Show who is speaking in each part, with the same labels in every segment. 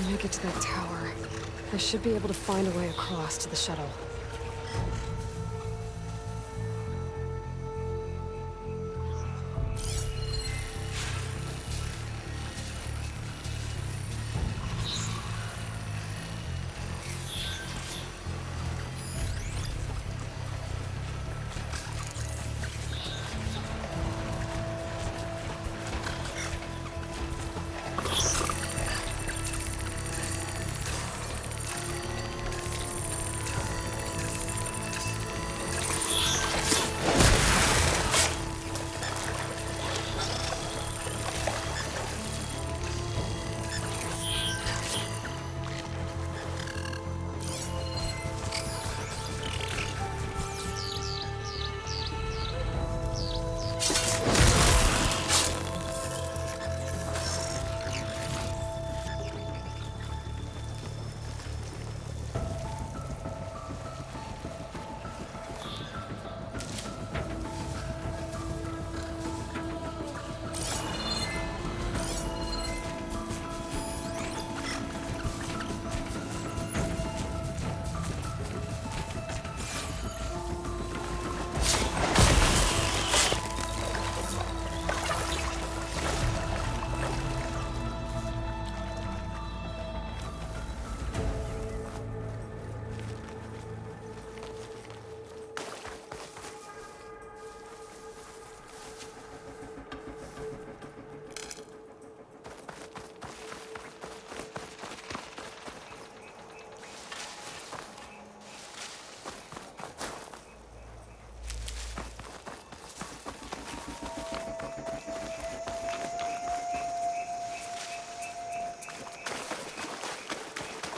Speaker 1: Make it to that tower. I should be able to find a way across to the shuttle.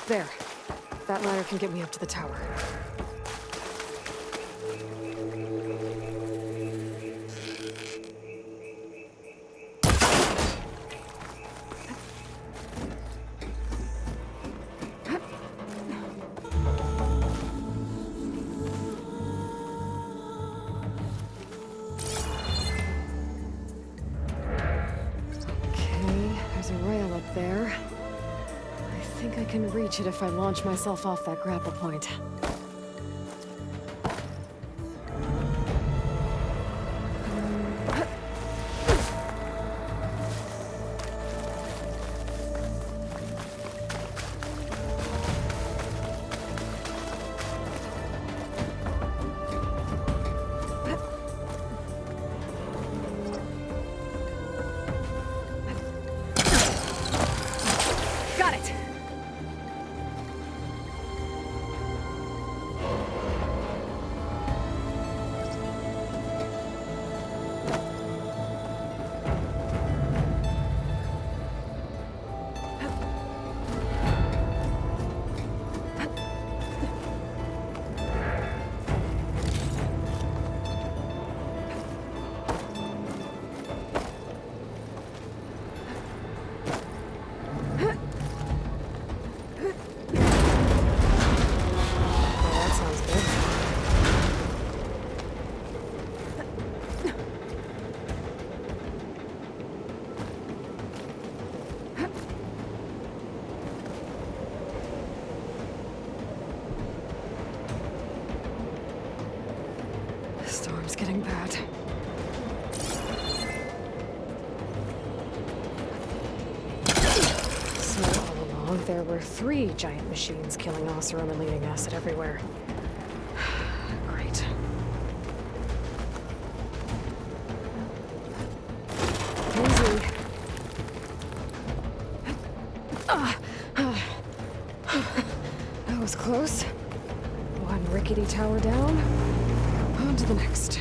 Speaker 1: There. That ladder can get me up to the tower. Okay, there's a rail up there. I think I can reach it if I launch myself off that grapple point.
Speaker 2: Got it!
Speaker 1: Storm's getting bad. So all along, there were 3 giant machines killing Oseram and leaving acid everywhere. Great. Easy. That was close. One rickety tower down. On to the next.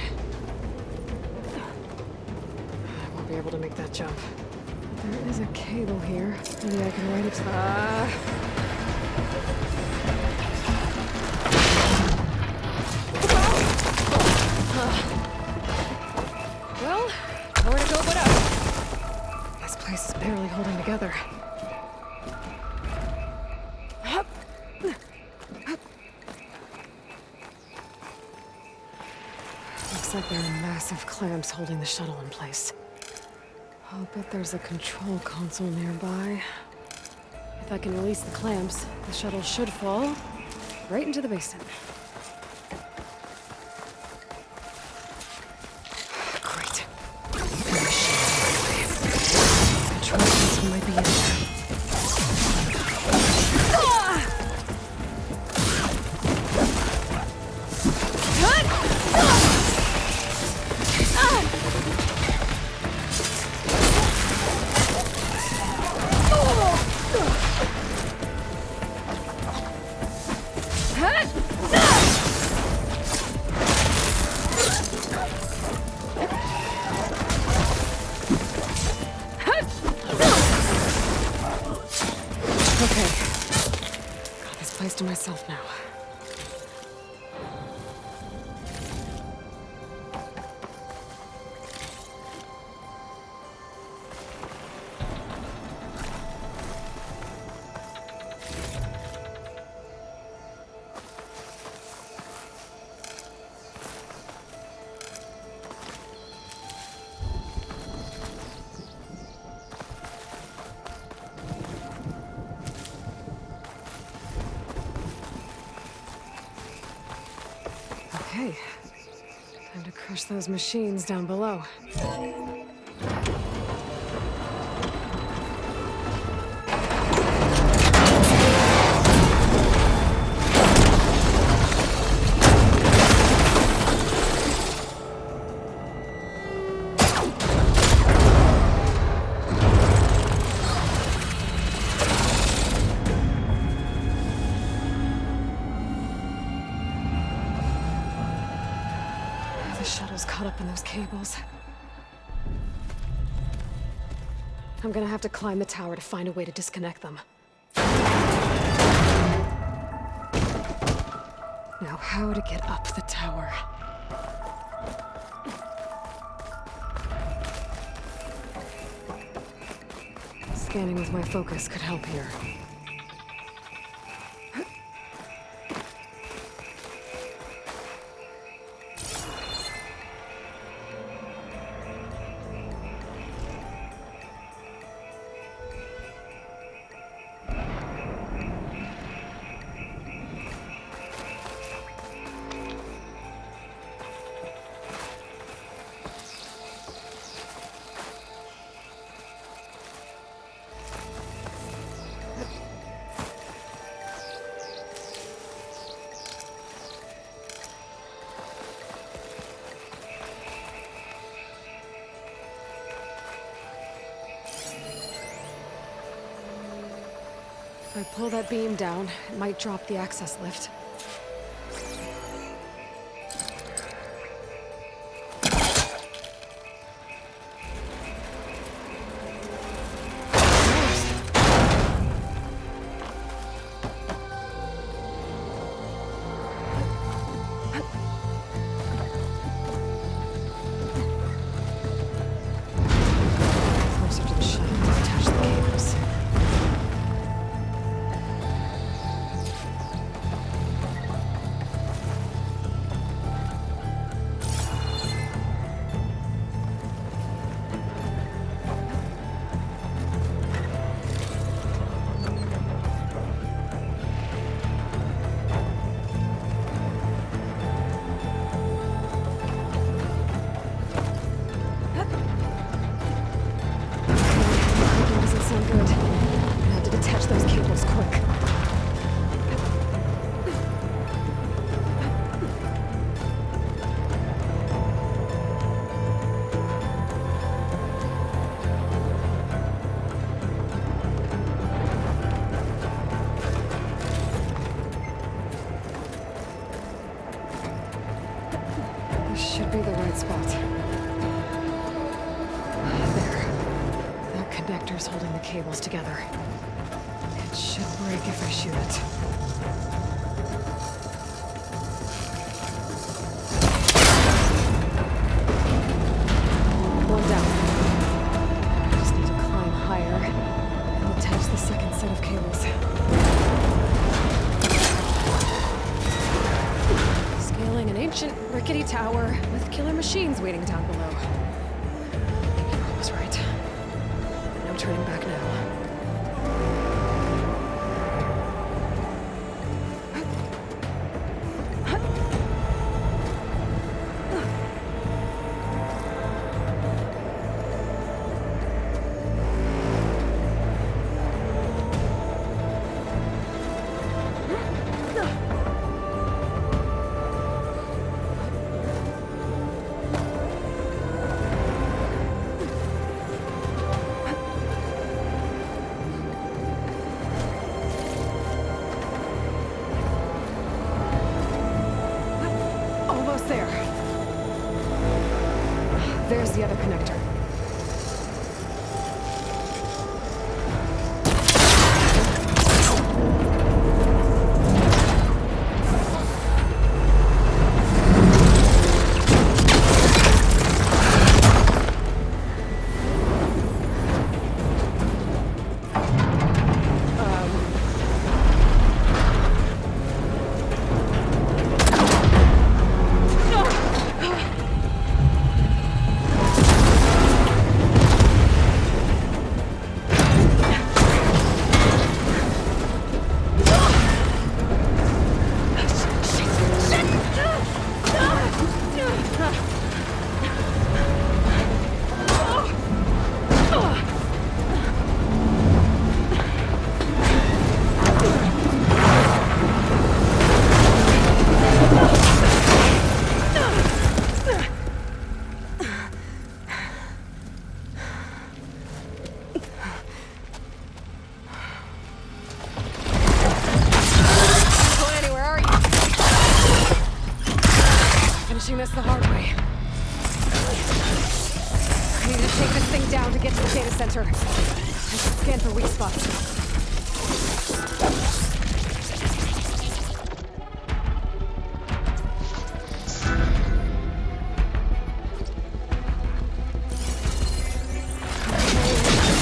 Speaker 1: I won't be able to make that jump. There is a cable here. Maybe I can ride it. Well, nowhere to go but up. This place is barely holding together. Looks like there are massive clamps holding the shuttle in place. I'll bet there's a control console nearby. If I can release the clamps, the shuttle should fall right into the basin. Great. Trust might be in there. To myself now. Okay, time to crush those machines down below. Caught up in those cables. I'm gonna have to climb the tower to find a way to disconnect them. Now, how to get up the tower? Scanning with my focus could help here. If I pull that beam down, it might drop the access lift. Closer to the shuttle to attach the cables. Should be the right spot. There. That connector's holding the cables together. It should break if I shoot it. One down. I just need to climb higher and attach the second set of cables. Scaling an ancient, rickety tower with killer machines waiting down below. I was right. No turning back now. There's the other connector. This the hard way. I need to take this thing down to get to the data center. I should scan for weak spots.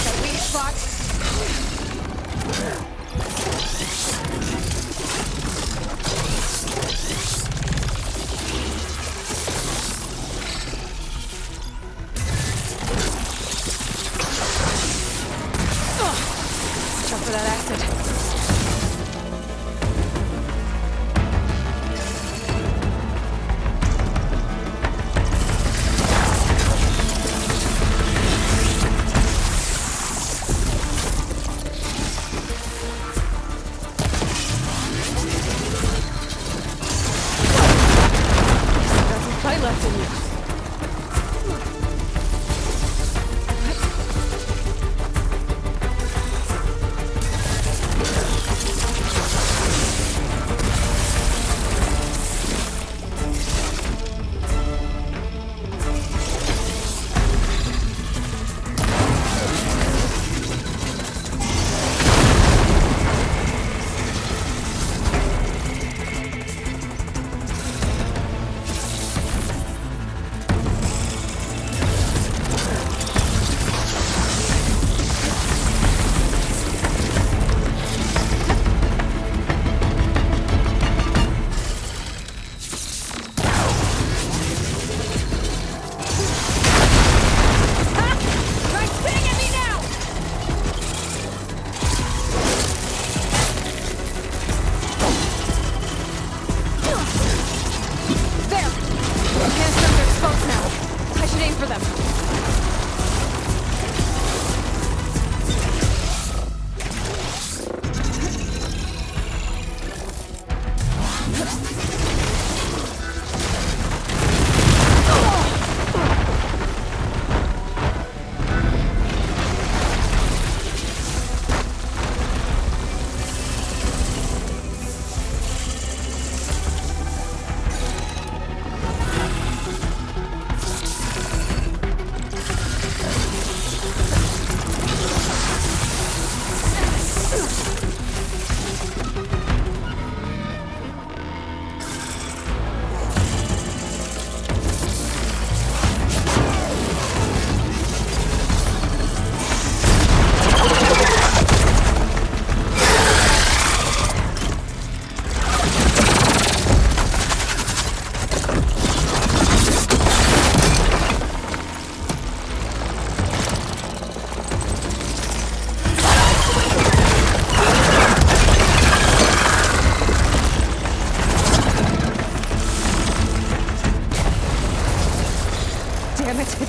Speaker 1: That weak spot.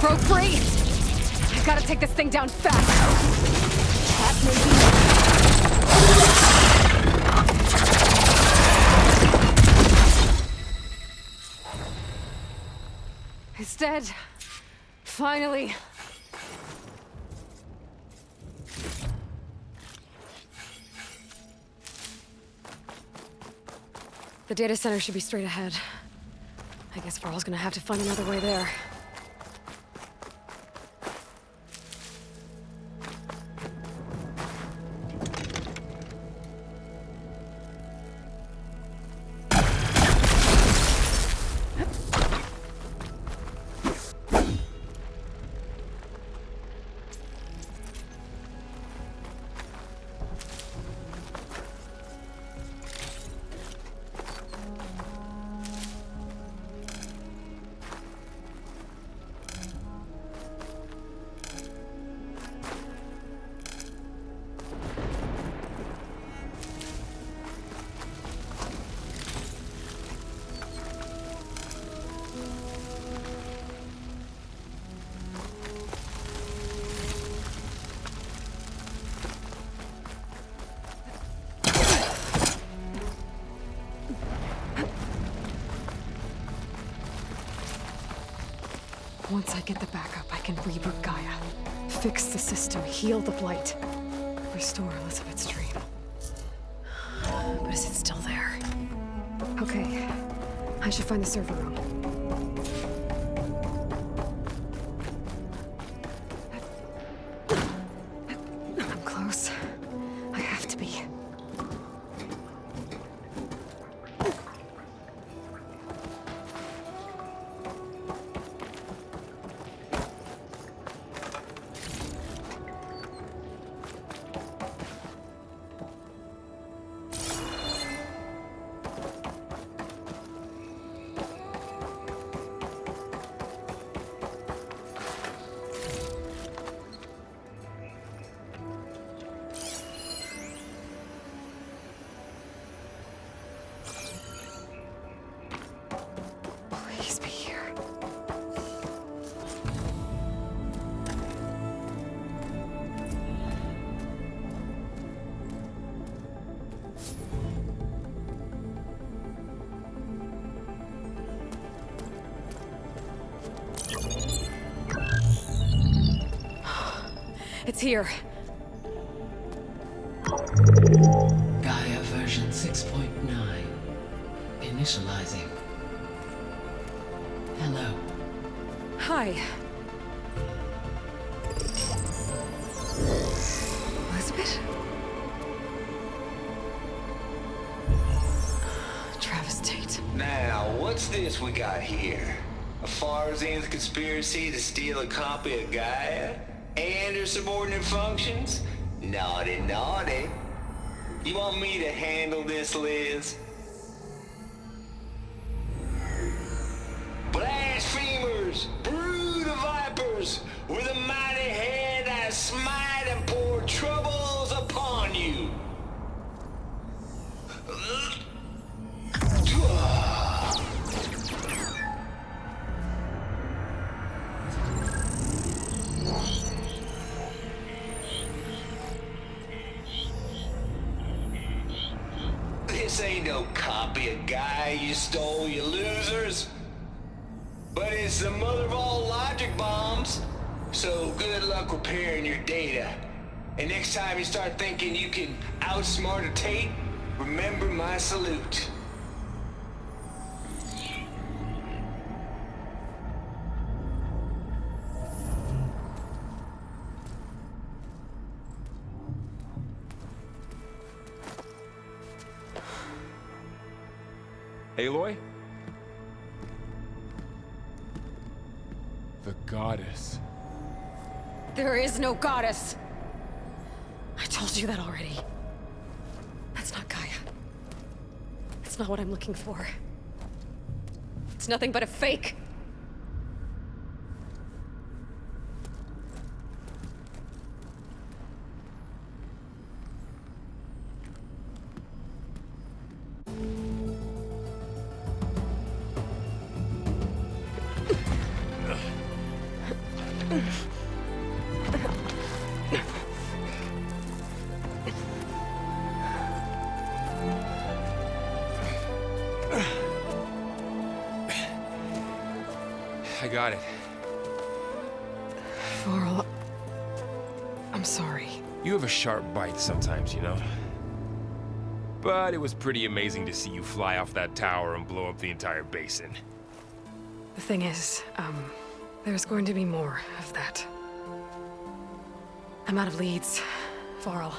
Speaker 1: broke free! I've gotta take this thing down fast! That may be... It's dead. Finally. The data center should be straight ahead. I guess Varl's gonna have to find another way there. Once I get the backup, I can reboot Gaia. Fix the system, heal the blight. Restore Elizabeth's dream. But is it still there? Okay. I should find the server room. I'm close. I have to be. Please be here. It's here.
Speaker 2: GAIA version 6.9. Initializing. Hello.
Speaker 1: Hi. Elizabeth? Travis Tate.
Speaker 3: Now, what's this we got here? A Farzian's conspiracy to steal a copy of Gaia? And her subordinate functions? Naughty, naughty. You want me to handle this, Liz? Blasphemers! Brood of vipers! With a mighty hand I smite and pour troubles upon you! This ain't no copy of Gaia you stole, you losers. But it's the mother of all logic bombs. So good luck repairing your data. And next time you start thinking you can outsmart a Tate, remember my salute.
Speaker 4: Aloy? The goddess.
Speaker 1: There is no goddess! I told you that already. That's not Gaia. It's not what I'm looking for. It's nothing but a fake.
Speaker 4: I got it.
Speaker 1: Varl, I'm sorry.
Speaker 4: You have a sharp bite sometimes, you know? But it was pretty amazing to see you fly off that tower and blow up the entire basin.
Speaker 1: The thing is, there's going to be more of that. I'm out of leads, Varl.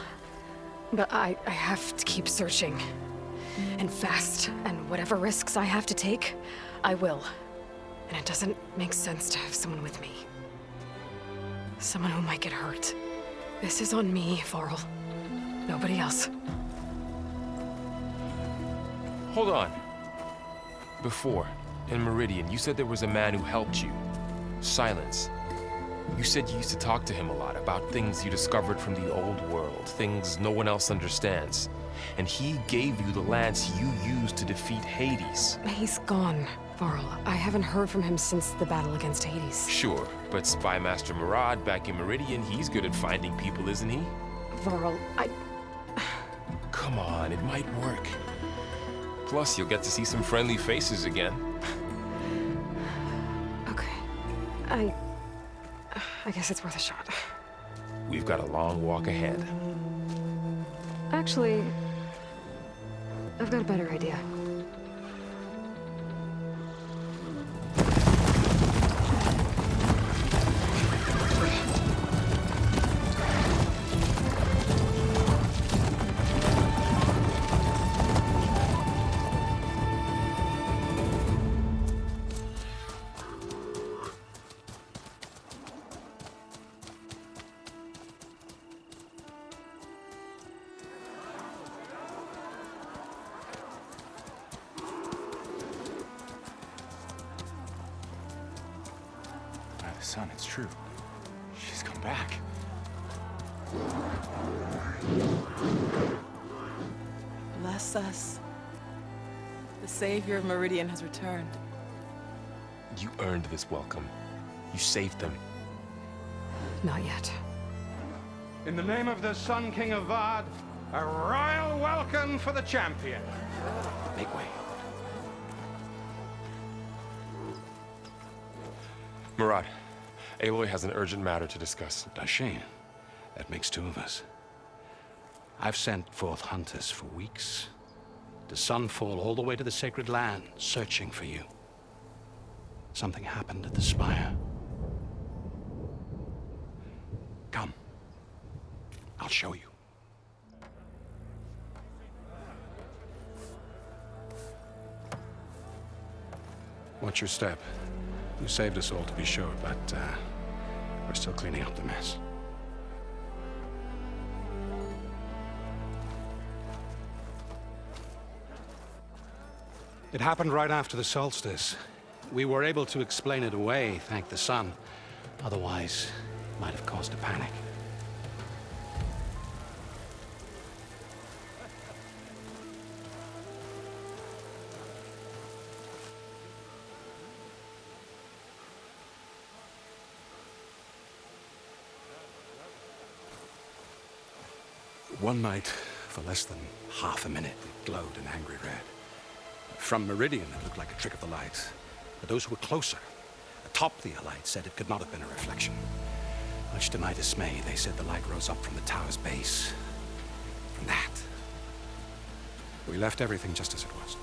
Speaker 1: But I have to keep searching. And fast, and whatever risks I have to take, I will. And it doesn't make sense to have someone with me. Someone who might get hurt. This is on me, Varl. Nobody else.
Speaker 4: Hold on. Before, in Meridian, you said there was a man who helped you. Sylens. You said you used to talk to him a lot about things you discovered from the old world, things no one else understands. And he gave you the lance you used to defeat Hades.
Speaker 1: He's gone, Varl. I haven't heard from him since the battle against Hades.
Speaker 4: Sure, but Spy Master Murad back in Meridian, he's good at finding people, isn't he?
Speaker 1: Varl,
Speaker 4: Come on, it might work. Plus, you'll get to see some friendly faces again.
Speaker 1: Okay. I guess it's worth a shot.
Speaker 4: We've got a long walk ahead.
Speaker 1: Actually, I've got a better idea.
Speaker 5: Son, it's true. She's come back.
Speaker 6: Bless us. The savior of Meridian has returned.
Speaker 4: You earned this welcome. You saved them.
Speaker 1: Not yet.
Speaker 7: In the name of the Sun King Avad, a royal welcome for the champion.
Speaker 5: Make way.
Speaker 4: Murad, Aloy has an urgent matter to discuss.
Speaker 5: Khane. That makes two of us. I've sent forth hunters for weeks. To Sunfall all the way to the Sacred Land, searching for you. Something happened at the Spire. Come. I'll show you. Watch your step. You saved us all, to be sure, but we're still cleaning up the mess. It happened right after the solstice. We were able to explain it away, thank the sun. Otherwise, it might have caused a panic. One night, for less than half a minute, it glowed an angry red. From Meridian, it looked like a trick of the light. But those who were closer, atop the light, said it could not have been a reflection. Much to my dismay, they said the light rose up from the tower's base. From that. We left everything just as it was.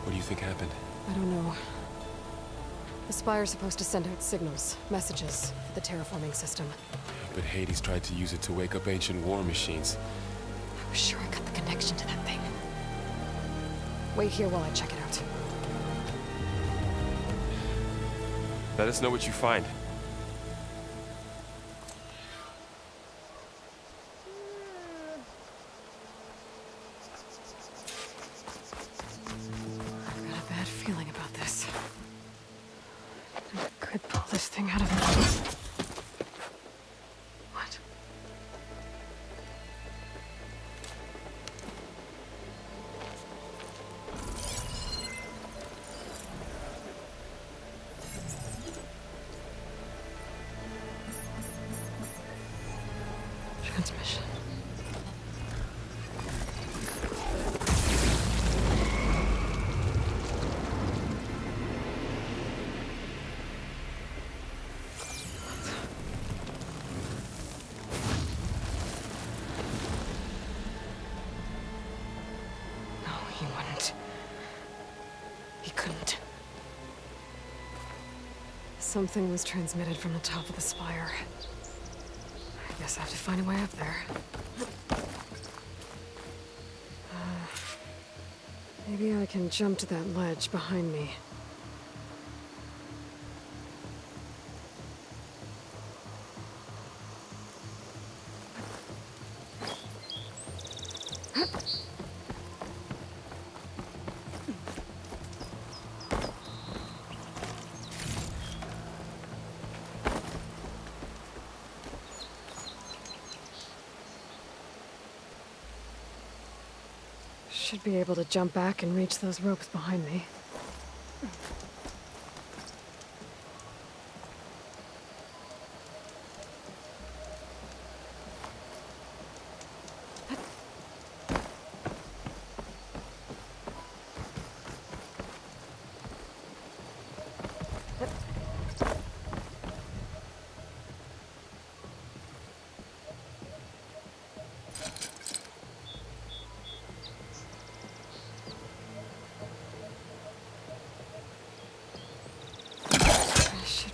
Speaker 4: What do you think happened?
Speaker 1: I don't know. The Spire's supposed to send out signals, messages, for the terraforming system.
Speaker 4: But Hades tried to use it to wake up ancient war machines.
Speaker 1: I was sure I got the connection to that thing. Wait here while I check it out.
Speaker 4: Let us know what you find.
Speaker 1: I've got a bad feeling about this. I could pull this thing out of my... What? Transmission. No, he wouldn't. He couldn't. Something was transmitted from the top of the spire. I guess I have to find a way up there. Maybe I can jump to that ledge behind me. Should be able to jump back and reach those ropes behind me.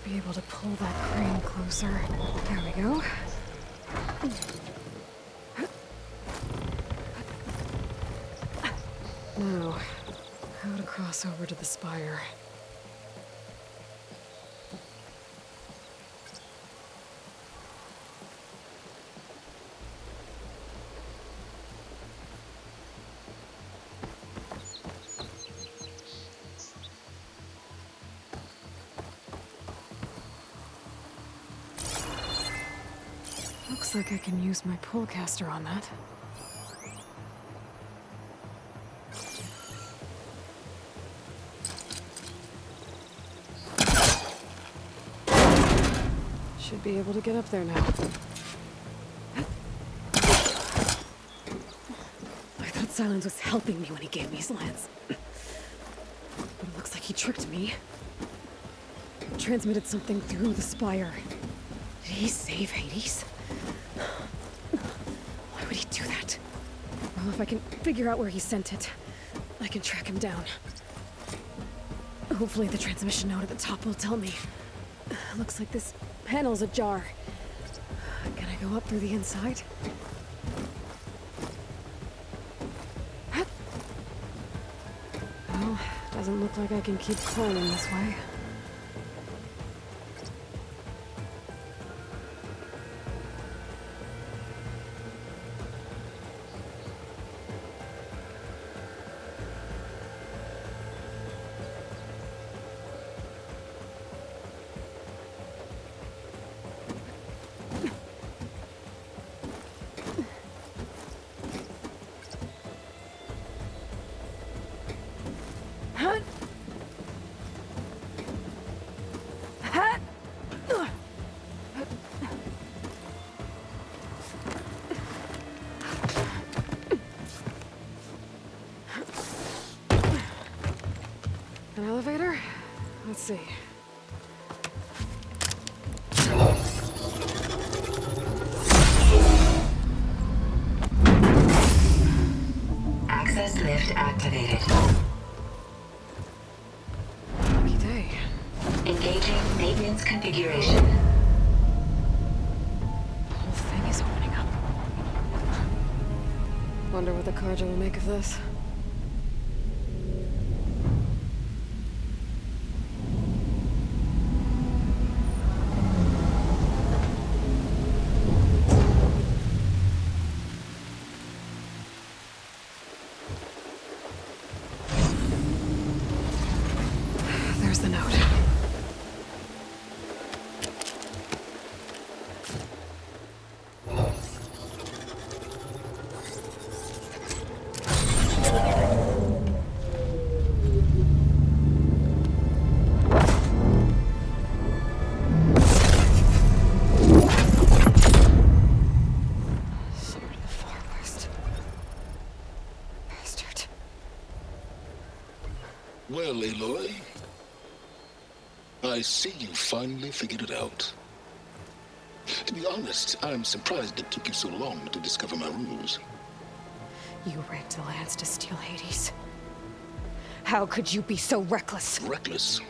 Speaker 1: be able to pull that crane closer. There we go. Now, how to cross over to the spire. Looks like I can use my pullcaster on that. Should be able to get up there now. I thought Sylens was helping me when he gave me his lance. But it looks like he tricked me. Transmitted something through the spire. Did he save Hades? Why would he do that? Well, if I can figure out where he sent it, I can track him down. Hopefully the transmission node at the top will tell me. Looks like this panel's ajar. Can I go up through the inside? Well, doesn't look like I can keep climbing this way. An elevator? Let's see.
Speaker 8: Access lift activated.
Speaker 1: Lucky day.
Speaker 8: Engaging maintenance configuration.
Speaker 1: The whole thing is opening up. Wonder what the Carja will make of this. There's the note. Sword of the Far West. Bastard.
Speaker 9: Well, Aloy, I see you finally figured it out. To be honest, I'm surprised it took you so long to discover my ruse.
Speaker 1: You rigged the lance to steal Hades. How could you be so reckless?
Speaker 9: Reckless?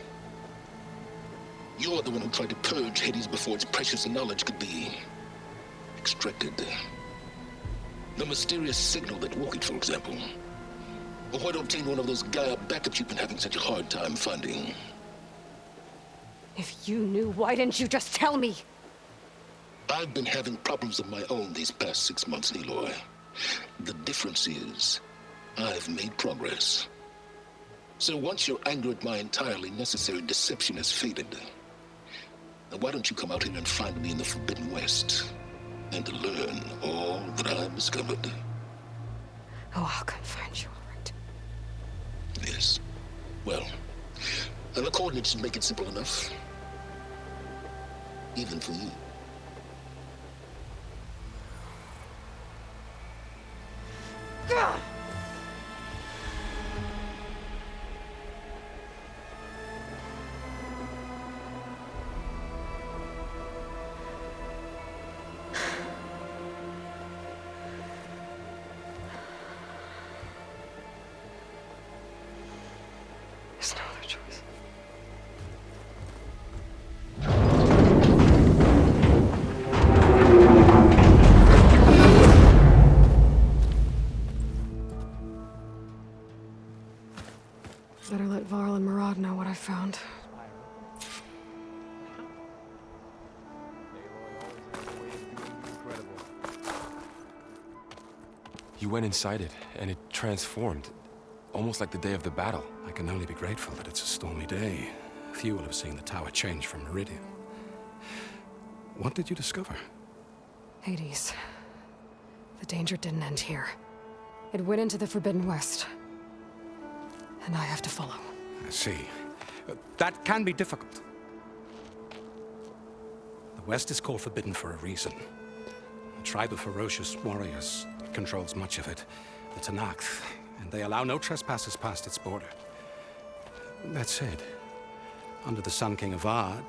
Speaker 9: You're the one who tried to purge Hades before its precious knowledge could be extracted. The mysterious signal that woke it, for example. Or why to obtain one of those GAIA backups you've been having such a hard time finding.
Speaker 1: If you knew, why didn't you just tell me?
Speaker 9: I've been having problems of my own these past 6 months, Aloy. The difference is, I've made progress. So once your anger at my entirely necessary deception has faded, then why don't you come out here and find me in the Forbidden West, and to learn all that I've discovered?
Speaker 1: Oh, I'll come find you, all right.
Speaker 9: Yes. Well, and the coordinates should make it simple enough. Even for you.
Speaker 1: Ugh! There's no other choice.
Speaker 4: You went inside it, and it transformed. Almost like the day of the battle.
Speaker 5: I can only be grateful that it's a stormy day. Few will have seen the tower change from Meridian. What did you discover?
Speaker 1: Hades. The danger didn't end here. It went into the Forbidden West. And I have to follow.
Speaker 5: I see. That can be difficult. The West is called Forbidden for a reason. A tribe of ferocious warriors controls much of it. The Talanah, and they allow no trespassers past its border. That said, under the Sun King Avad,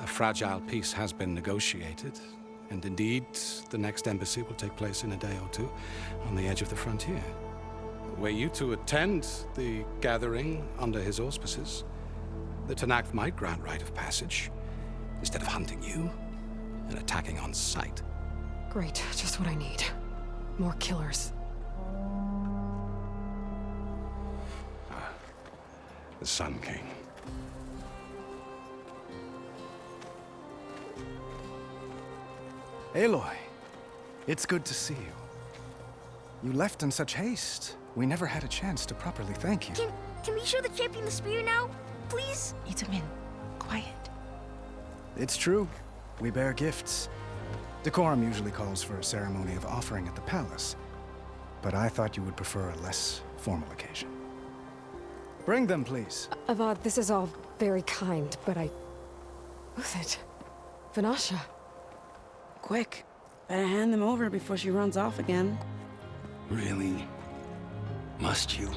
Speaker 5: a fragile peace has been negotiated, and indeed, the next embassy will take place in a day or two on the edge of the frontier. Were you to attend the gathering under his auspices, the Talanah might grant right of passage, instead of hunting you and attacking on sight.
Speaker 1: Great, just what I need. More killers.
Speaker 5: The Sun King.
Speaker 10: Aloy, it's good to see you. You left in such haste. We never had a chance to properly thank you.
Speaker 11: Can we show the champion the spear now? Please?
Speaker 6: Itamin, quiet.
Speaker 10: It's true. We bear gifts. Decorum usually calls for a ceremony of offering at the palace, but I thought you would prefer a less formal occasion. Bring them, please.
Speaker 1: Avad, this is all very kind, but Uthid. Vanasha.
Speaker 6: Quick. Better hand them over before she runs off again.
Speaker 5: Really? Must you?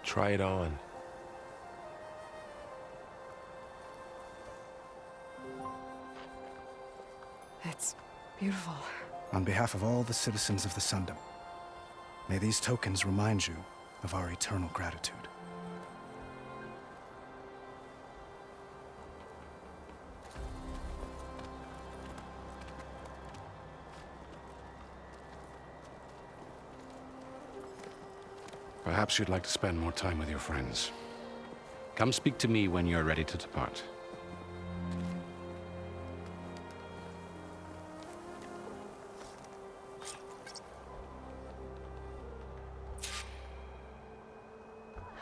Speaker 4: Try it on.
Speaker 1: It's beautiful.
Speaker 10: On behalf of all the citizens of the Sundom, may these tokens remind you of our eternal gratitude.
Speaker 5: Perhaps you'd like to spend more time with your friends. Come speak to me when you're ready to depart.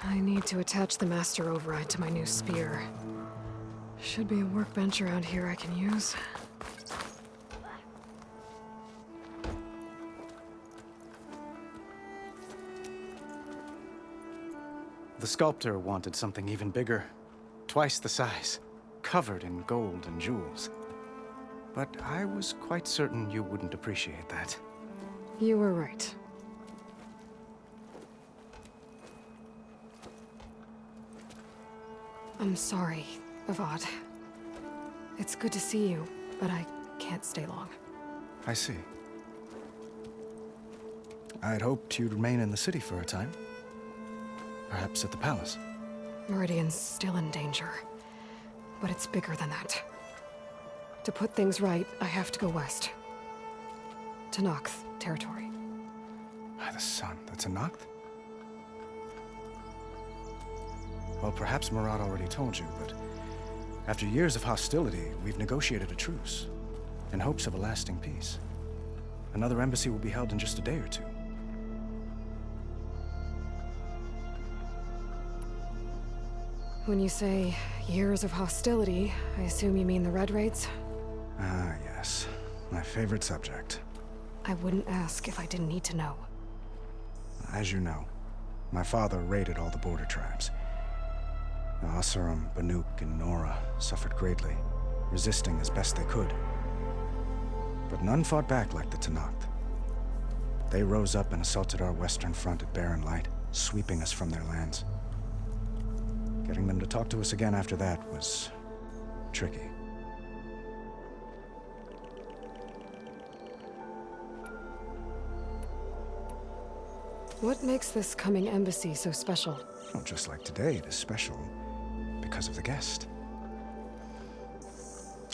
Speaker 1: I need to attach the master override to my new spear. Should be a workbench around here I can use.
Speaker 10: The sculptor wanted something even bigger, twice the size, covered in gold and jewels. But I was quite certain you wouldn't appreciate that.
Speaker 1: You were right. I'm sorry, Avad. It's good to see you, but I can't stay long.
Speaker 10: I see. I'd hoped you'd remain in the city for a time. Perhaps at the palace.
Speaker 1: Meridian's still in danger, but it's bigger than that. To put things right, I have to go west. Talanah territory.
Speaker 10: By the sun, that's a Talanah? Well, perhaps Murad already told you, but after years of hostility, we've negotiated a truce in hopes of a lasting peace. Another embassy will be held in just a day or two.
Speaker 1: When you say years of hostility, I assume you mean the Red Raids?
Speaker 10: Ah, yes. My favorite subject.
Speaker 1: I wouldn't ask if I didn't need to know.
Speaker 10: As you know, my father raided all the border tribes. The Asuram, Banuk, and Nora suffered greatly, resisting as best they could. But none fought back like the Talanah. They rose up and assaulted our western front at Barren Light, sweeping us from their lands. Getting them to talk to us again after that was tricky.
Speaker 1: What makes this coming embassy so special?
Speaker 10: Well, just like today, it is special because of the guest.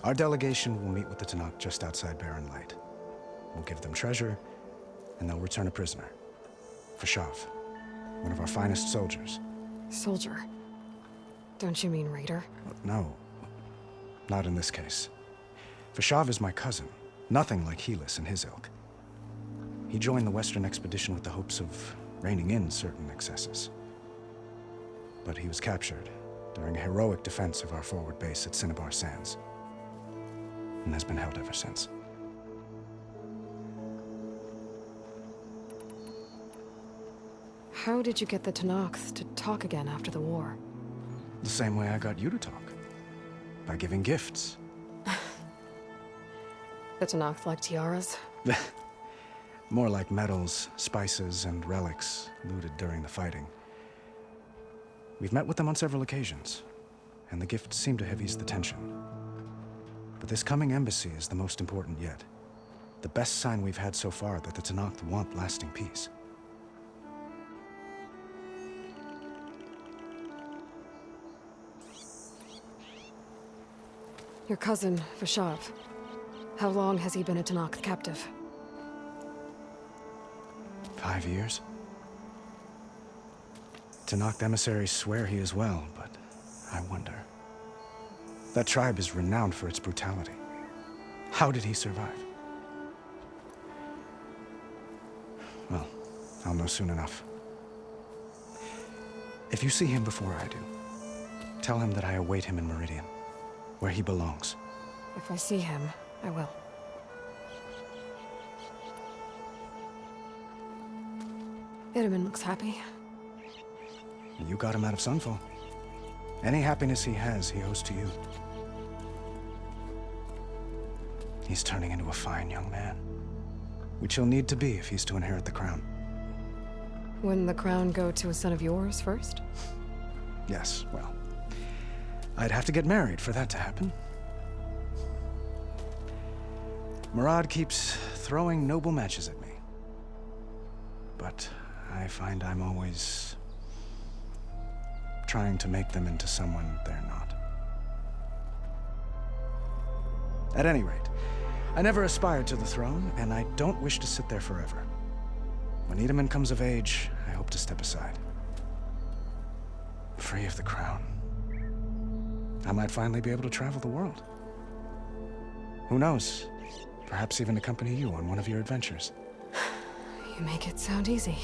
Speaker 10: Our delegation will meet with the Talanah just outside Barren Light. We'll give them treasure, and they'll return a prisoner. For Shav. one of our finest soldiers.
Speaker 1: Soldier? Don't you mean raider?
Speaker 10: No, not in this case. Vashav is my cousin, nothing like Helis and his ilk. He joined the Western expedition with the hopes of reining in certain excesses. But he was captured during a heroic defense of our forward base at Cinnabar Sands, and has been held ever since.
Speaker 1: How did you get the Tenakth to talk again after the war?
Speaker 10: The same way I got you to talk. By giving gifts.
Speaker 1: The Tenakth like tiaras?
Speaker 10: More like medals, spices, and relics looted during the fighting. We've met with them on several occasions, and the gifts seem to have eased the tension. But this coming embassy is the most important yet. The best sign we've had so far that the Tenakth want lasting peace.
Speaker 1: Your cousin, Vashav. How long has he been a Tenakth captive?
Speaker 10: 5 years? Tenakth emissaries swear he is well, but I wonder. That tribe is renowned for its brutality. How did he survive? Well, I'll know soon enough. If you see him before I do, tell him that I await him in Meridian, where he belongs.
Speaker 1: If I see him, I will. Erend looks happy.
Speaker 10: You got him out of Sunfall. Any happiness he has, he owes to you. He's turning into a fine young man, which he'll need to be if he's to inherit the crown.
Speaker 1: Wouldn't the crown go to a son of yours first?
Speaker 10: Yes, well, I'd have to get married for that to happen. Murad keeps throwing noble matches at me. But I find I'm always trying to make them into someone they're not. At any rate, I never aspired to the throne, and I don't wish to sit there forever. When Edaman comes of age, I hope to step aside. Free of the crown. I might finally be able to travel the world. Who knows? Perhaps even accompany you on one of your adventures.
Speaker 1: You make it sound easy.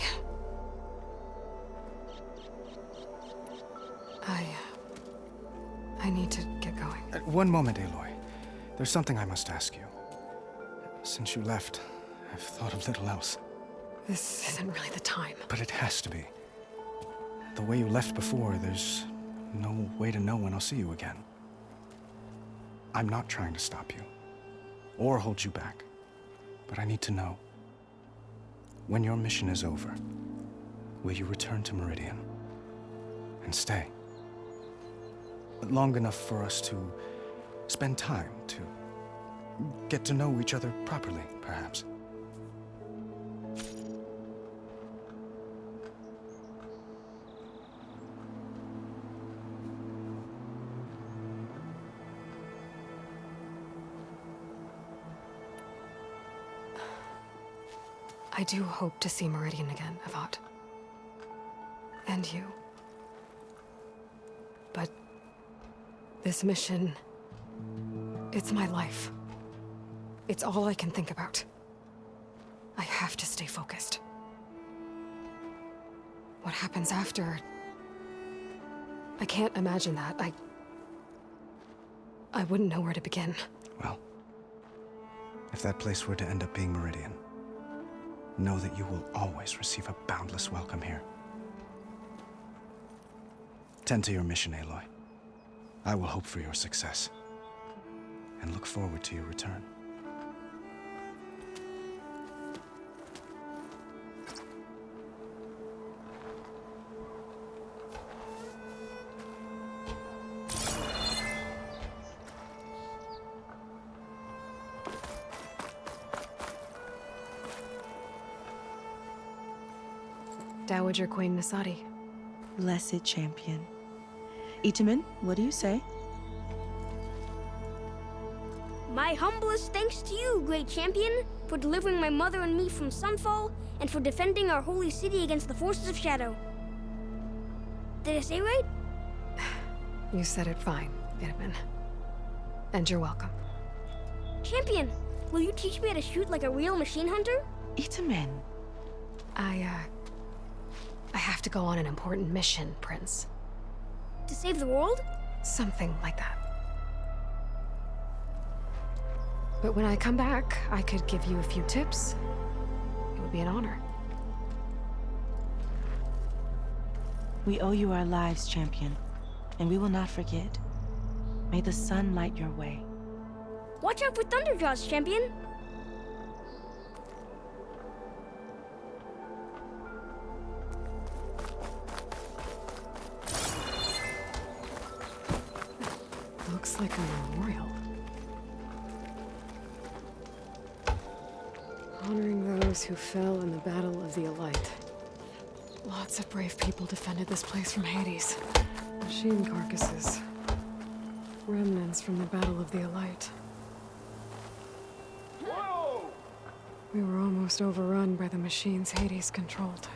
Speaker 1: I need to get going.
Speaker 10: One moment, Aloy. There's something I must ask you. Since you left, I've thought of little else.
Speaker 1: This isn't really the time.
Speaker 10: But it has to be. The way you left before, there's no way to know when I'll see you again. I'm not trying to stop you, or hold you back. But I need to know. When your mission is over, will you return to Meridian? And stay? Long enough for us to spend time, to get to know each other properly, perhaps.
Speaker 1: I do hope to see Meridian again, Avad. And you. But this mission, it's my life. It's all I can think about. I have to stay focused. What happens after? I can't imagine that. I wouldn't know where to begin.
Speaker 10: Well, if that place were to end up being Meridian, know that you will always receive a boundless welcome here. Tend to your mission, Aloy. I will hope for your success, and look forward to your return.
Speaker 1: Dowager Queen Nasadi.
Speaker 6: Blessed champion. Itaman, what do you say?
Speaker 11: My humblest thanks to you, great champion, for delivering my mother and me from Sunfall, and for defending our holy city against the forces of Shadow. Did I say right?
Speaker 1: You said it fine, Itamen. And you're welcome.
Speaker 11: Champion, will you teach me how to shoot like a real machine hunter?
Speaker 6: Itamen.
Speaker 1: I have to go on an important mission, Prince.
Speaker 11: To save the world?
Speaker 1: Something like that. But when I come back, I could give you a few tips. It would be an honor.
Speaker 6: We owe you our lives, Champion, and we will not forget. May the sun light your way.
Speaker 11: Watch out for thunderjaws, Champion.
Speaker 1: Looks like a memorial. Honoring those who fell in the Battle of the Elite. Lots of brave people defended this place from Hades. Machine carcasses. Remnants from the Battle of the Elite.
Speaker 7: Whoa!
Speaker 1: We were almost overrun by the machines Hades controlled.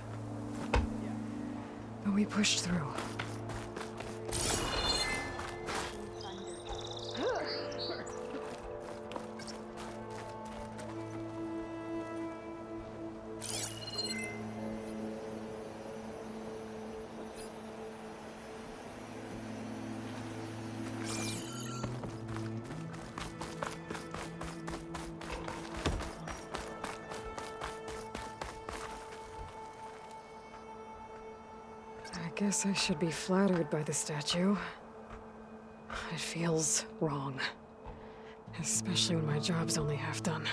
Speaker 1: But we pushed through. I guess I should be flattered by the statue. It feels wrong. Especially when my job's only half done.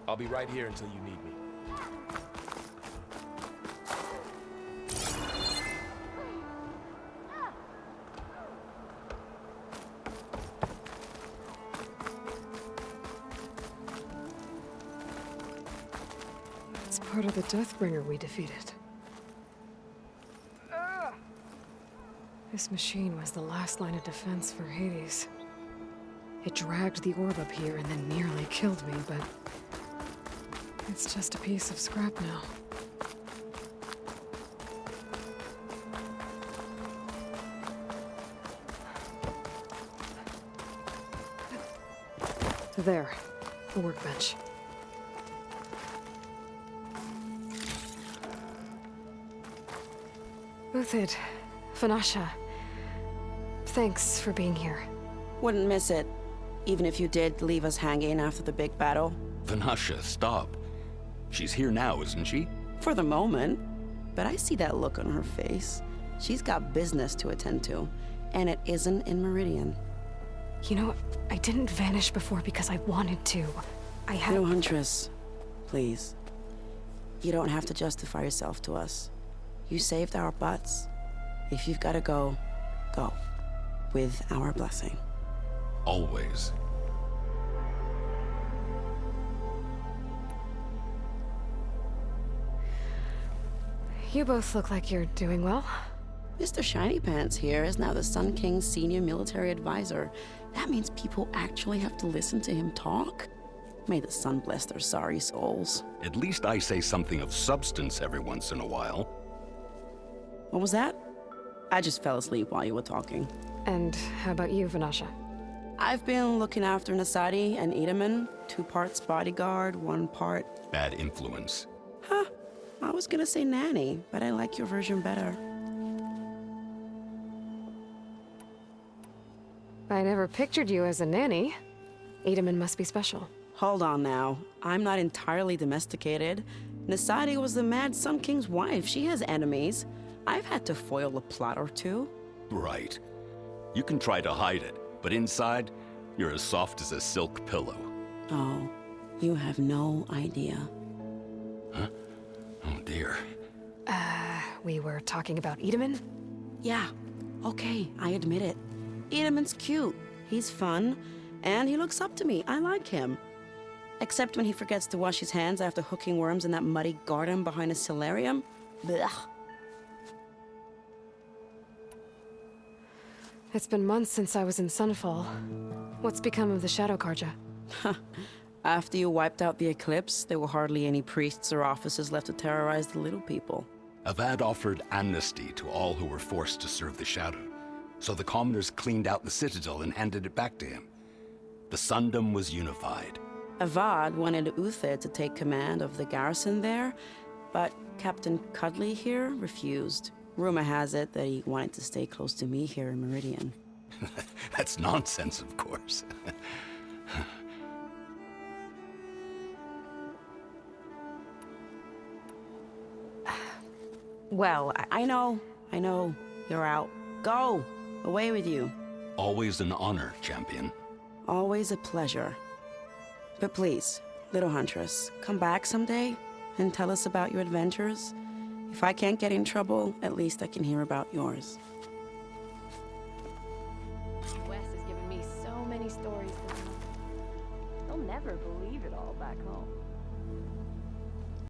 Speaker 4: I'll be right here until you need me.
Speaker 1: It's part of the Deathbringer we defeated. This machine was the last line of defense for Hades. It dragged the orb up here and then nearly killed me, but it's just a piece of scrap now. There, the workbench. Uthid, Vanasha, thanks for being here.
Speaker 12: Wouldn't miss it, even if you did leave us hanging after the big battle.
Speaker 13: Vanasha, stop. She's here now, isn't she?
Speaker 12: For the moment. But I see that look on her face. She's got business to attend to, and it isn't in Meridian.
Speaker 1: You know, I didn't vanish before because I wanted to. I had...
Speaker 12: No, Huntress. Please. You don't have to justify yourself to us. You saved our butts. If you've got to go, go. With our blessing.
Speaker 13: Always.
Speaker 1: You both look like you're doing well.
Speaker 12: Mr. Shiny Pants here is now the Sun King's senior military advisor. That means people actually have to listen to him talk? May the sun bless their sorry souls.
Speaker 13: At least I say something of substance every once in a while.
Speaker 12: What was that? I just fell asleep while you were talking.
Speaker 1: And how about you, Vanasha?
Speaker 12: I've been looking after Nasadi and Itamen. 2 parts bodyguard, 1 part...
Speaker 13: Bad influence.
Speaker 12: Huh. I was gonna say nanny, but I like your version better.
Speaker 1: I never pictured you as a nanny. Itamen must be special.
Speaker 12: Hold on now. I'm not entirely domesticated. Nasadi was the Mad Sun King's wife. She has enemies. I've had to foil a plot or 2.
Speaker 13: Right. You can try to hide it, but inside, you're as soft as a silk pillow.
Speaker 12: Oh, you have no idea.
Speaker 13: Huh? Oh dear.
Speaker 1: We were talking about Itamen?
Speaker 12: Yeah. Okay, I admit it. Itamen's cute. He's fun. And he looks up to me. I like him. Except when he forgets to wash his hands after hooking worms in that muddy garden behind a solarium. Blech.
Speaker 1: It's been months since I was in Sunfall. What's become of the Shadow Karja?
Speaker 12: After you wiped out the eclipse, there were hardly any priests or officers left to terrorize the little people.
Speaker 13: Avad offered amnesty to all who were forced to serve the Shadow. So the commoners cleaned out the citadel and handed it back to him. The Sundom was unified.
Speaker 12: Avad wanted Uthid to take command of the garrison there, but Captain Cuddly here refused. Rumor has it that he wanted to stay close to me here in Meridian.
Speaker 13: That's nonsense, of course.
Speaker 12: Well, I know. You're out. Go! Away with you.
Speaker 13: Always an honor, champion.
Speaker 12: Always a pleasure. But please, little huntress, come back someday and tell us about your adventures. If I can't get in trouble, at least I can hear about yours.
Speaker 14: Wes has given me so many stories to tell. They'll never believe it all back home.